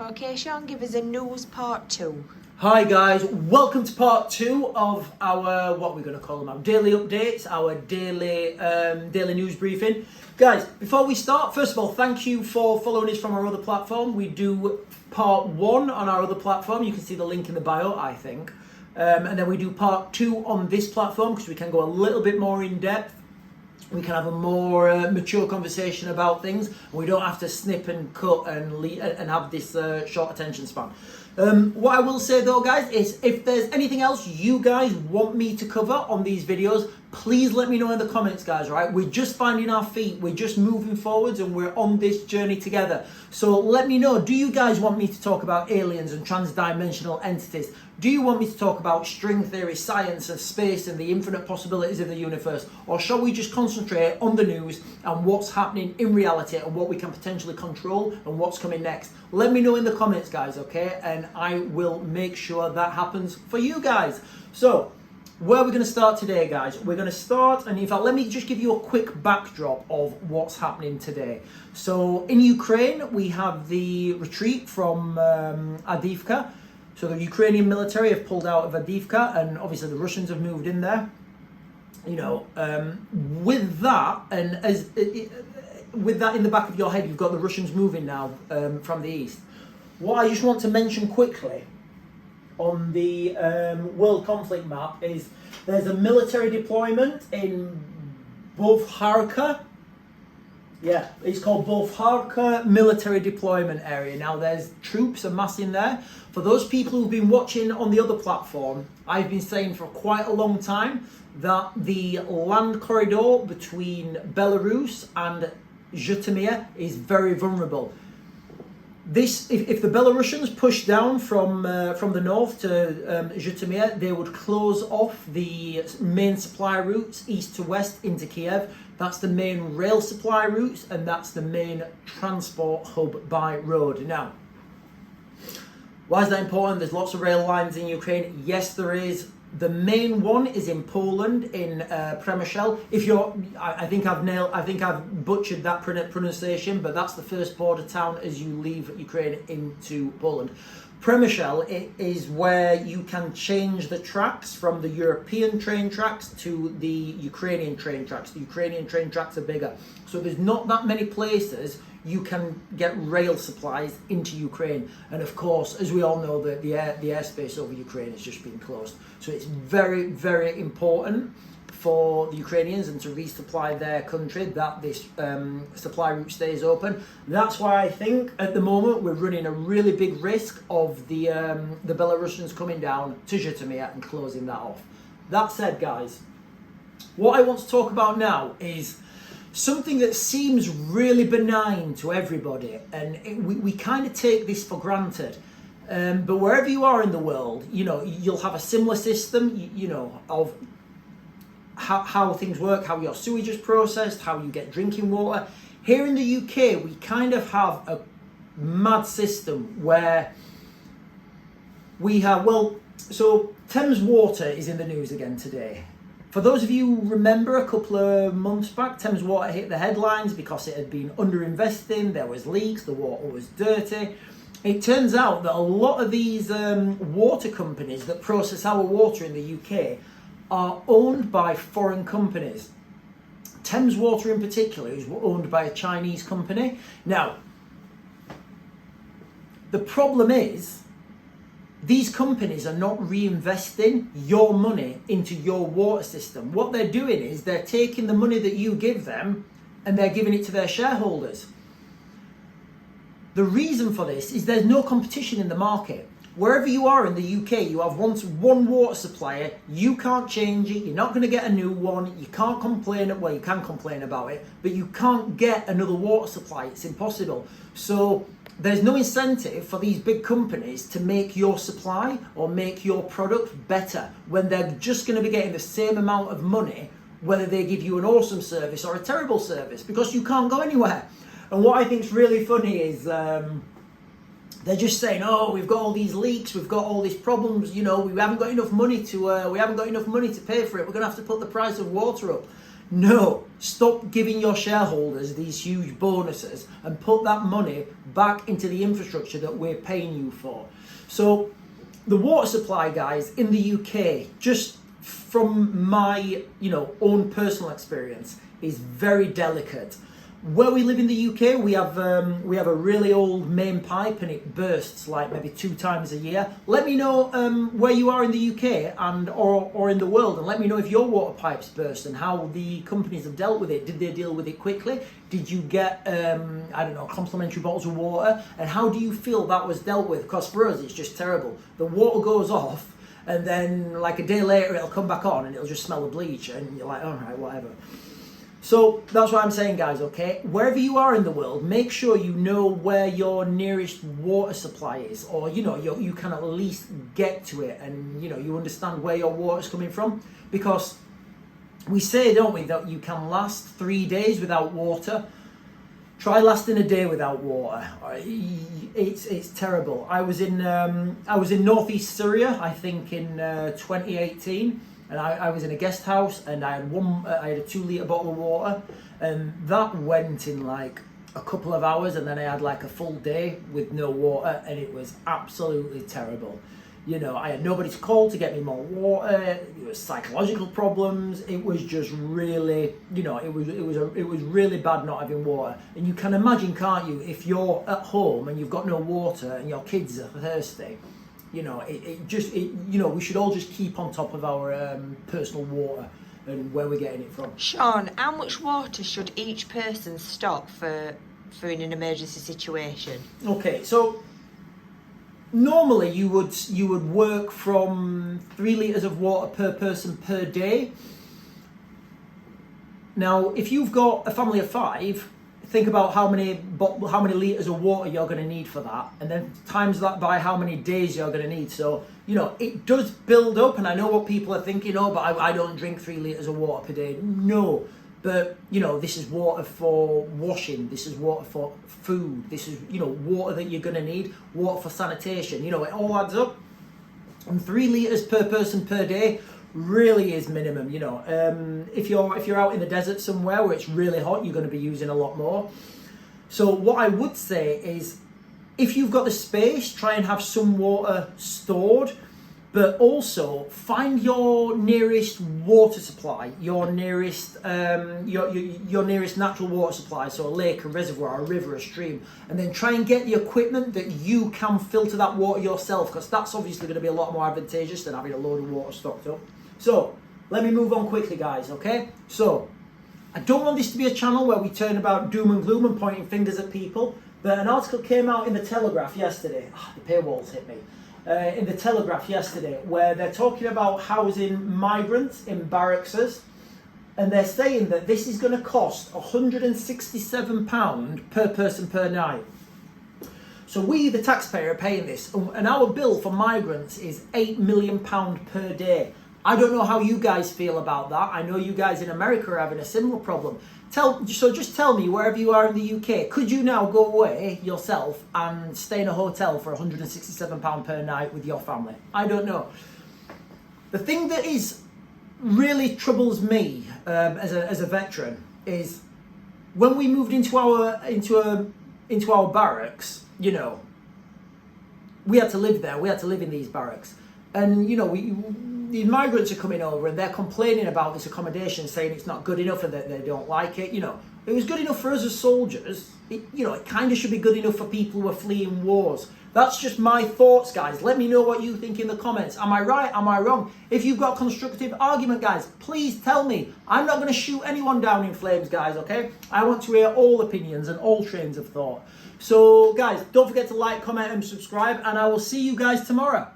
Okay, Sean, give us a news part 2. Hi guys, welcome to part 2 of our, what we're going to call them, our daily updates, our daily news briefing. Guys, before we start, first of all, thank you for following us from our other platform. We do part 1 on our other platform. You can see the link in the bio, I think. And then we do part 2 on this platform because we can go a little bit more in depth. We can have a more mature conversation about things. We don't have to snip and cut and have this short attention span. What I will say though, guys, is if there's anything else you guys want me to cover on these videos, please let me know in the comments, guys, right? We're just finding our feet. We're just moving forwards and we're on this journey together. So let me know, do you guys want me to talk about aliens and transdimensional entities? Do you want me to talk about string theory, science and space and the infinite possibilities of the universe? Or shall we just concentrate on the news and what's happening in reality and what we can potentially control and what's coming next? Let me know in the comments, guys, okay? And I will make sure that happens for you guys. So, where are we going to start today, guys? We're going to start, and in fact, let me just give you a quick backdrop of what's happening today. So, in Ukraine, we have the retreat from Avdiivka. So the Ukrainian military have pulled out of Avdiivka, and obviously the Russians have moved in there. You know, with that, and with that in the back of your head, you've got the Russians moving now from the east. What I just want to mention quickly on the world conflict map is there's a military deployment in Bovharka. Yeah, it's called Bovharka Military Deployment Area. Now there's troops amassing there. For those people who've been watching on the other platform, I've been saying for quite a long time that the land corridor between Belarus and Zhytomyr is very vulnerable. This, if the Belarusians push down from the north to Zhytomyr, they would close off the main supply routes east to west into Kiev. That's the main rail supply routes, and that's the main transport hub by road. Now, why is that important? There's lots of rail lines in Ukraine. Yes, there is. The main one is in Poland, in Przemysl. I think I've butchered that pronunciation, but that's the first border town as you leave Ukraine into Poland. Przemysl is where you can change the tracks from the European train tracks to the Ukrainian train tracks. The Ukrainian train tracks are bigger. So there's not that many places you can get rail supplies into Ukraine. And of course, as we all know, the airspace over Ukraine has just been closed. So it's very, very important for the Ukrainians and to resupply their country that this supply route stays open. That's why I think at the moment we're running a really big risk of the Belarusians coming down to Zhytomyr and closing that off. That said, guys, what I want to talk about now is something that seems really benign to everybody, and we kind of take this for granted. But wherever you are in the world, you know, you'll have a similar system, you know, of how things work, how your sewage is processed, how you get drinking water. Here in the UK, we kind of have a mad system where we have, so Thames Water is in the news again today. For those of you who remember a couple of months back, Thames Water hit the headlines because it had been underinvesting, there was leaks, the water was dirty. It turns out that a lot of these water companies that process our water in the UK are owned by foreign companies. Thames Water in particular is owned by a Chinese company. Now, the problem is, these companies are not reinvesting your money into your water system. What they're doing is they're taking the money that you give them and they're giving it to their shareholders. The reason for this is there's no competition in the market. Wherever you are in the UK, you have one water supplier, you can't change it, you're not going to get a new one, you can't complain, well you can complain about it, but you can't get another water supply, it's impossible. So there's no incentive for these big companies to make your supply or make your product better when they're just going to be getting the same amount of money whether they give you an awesome service or a terrible service, because you can't go anywhere. And what I think is really funny is they're just saying, oh, we've got all these leaks, we've got all these problems, you know, we haven't got enough money to pay for it, we're going to have to put the price of water up. No, stop giving your shareholders these huge bonuses and put that money back into the infrastructure that we're paying you for. So the water supply, guys, in the UK, just from my own personal experience, is very delicate. Where we live in the UK, we have a really old main pipe and it bursts like maybe 2 times a year. Let me know where you are in the UK and or in the world, and let me know if your water pipes burst and how the companies have dealt with it. Did they deal with it quickly? Did you get complimentary bottles of water? And how do you feel that was dealt with? Because for us, it's just terrible. The water goes off, and then like a day later, it'll come back on and it'll just smell of bleach, and you're like, all right, whatever. So that's what I'm saying, guys, okay? Wherever you are in the world, make sure you know where your nearest water supply is, or, you can at least get to it, and, you understand where your water's coming from. Because we say, don't we, that you can last 3 days without water. Try lasting a day without water. It's terrible. I was in northeast Syria, I think in 2018. And I was in a guest house, and I had a 2-litre bottle of water, and that went in like a couple of hours, and then I had like a full day with no water, and it was absolutely terrible. I had nobody to call to get me more water. It was psychological problems. It was just really, it was really bad not having water. And you can imagine, can't you, if you're at home and you've got no water and your kids are thirsty. We should all just keep on top of our personal water and where we're getting it from. Sean, how much water should each person stock for in an emergency situation? Okay, so normally you would work from 3 litres of water per person per day. Now, if you've got a family of 5, think about how many litres of water you're going to need for that, and then times that by how many days you're going to need. So, it does build up, and I know what people are thinking, but I don't drink 3 litres of water per day. No, but, this is water for washing, this is water for food, this is, water that you're going to need, water for sanitation, it all adds up. And 3 litres per person per day really is minimum. If you're out in the desert somewhere where it's really hot, you're going to be using a lot more. So what I would say is, if you've got the space, try and have some water stored, but also find your nearest water supply, your nearest your nearest natural water supply, so a lake, a reservoir, a river, a stream, and then try and get the equipment that you can filter that water yourself, because that's obviously going to be a lot more advantageous than having a load of water stocked up. So, let me move on quickly, guys, okay? So, I don't want this to be a channel where we turn about doom and gloom and pointing fingers at people, but an article came out in the Telegraph yesterday. The paywalls hit me. In the Telegraph yesterday, where they're talking about housing migrants in barracks, and they're saying that this is going to cost £167 per person per night. So we, the taxpayer, are paying this, and our bill for migrants is £8 million per day. I don't know how you guys feel about that. I know you guys in America are having a similar problem. So just tell me, wherever you are in the UK, could you now go away yourself and stay in a hotel for £167 per night with your family? I don't know. The thing that really troubles me as a veteran is when we moved into our barracks. We had to live there. We had to live in these barracks, and the migrants are coming over and they're complaining about this accommodation, saying it's not good enough and that they don't like it. It was good enough for us as soldiers. It kind of should be good enough for people who are fleeing wars. That's just my thoughts, guys. Let me know what you think in the comments. Am I right? Am I wrong? If you've got a constructive argument, guys, please tell me. I'm not going to shoot anyone down in flames, guys, okay? I want to hear all opinions and all trains of thought. So, guys, don't forget to like, comment and subscribe, and I will see you guys tomorrow.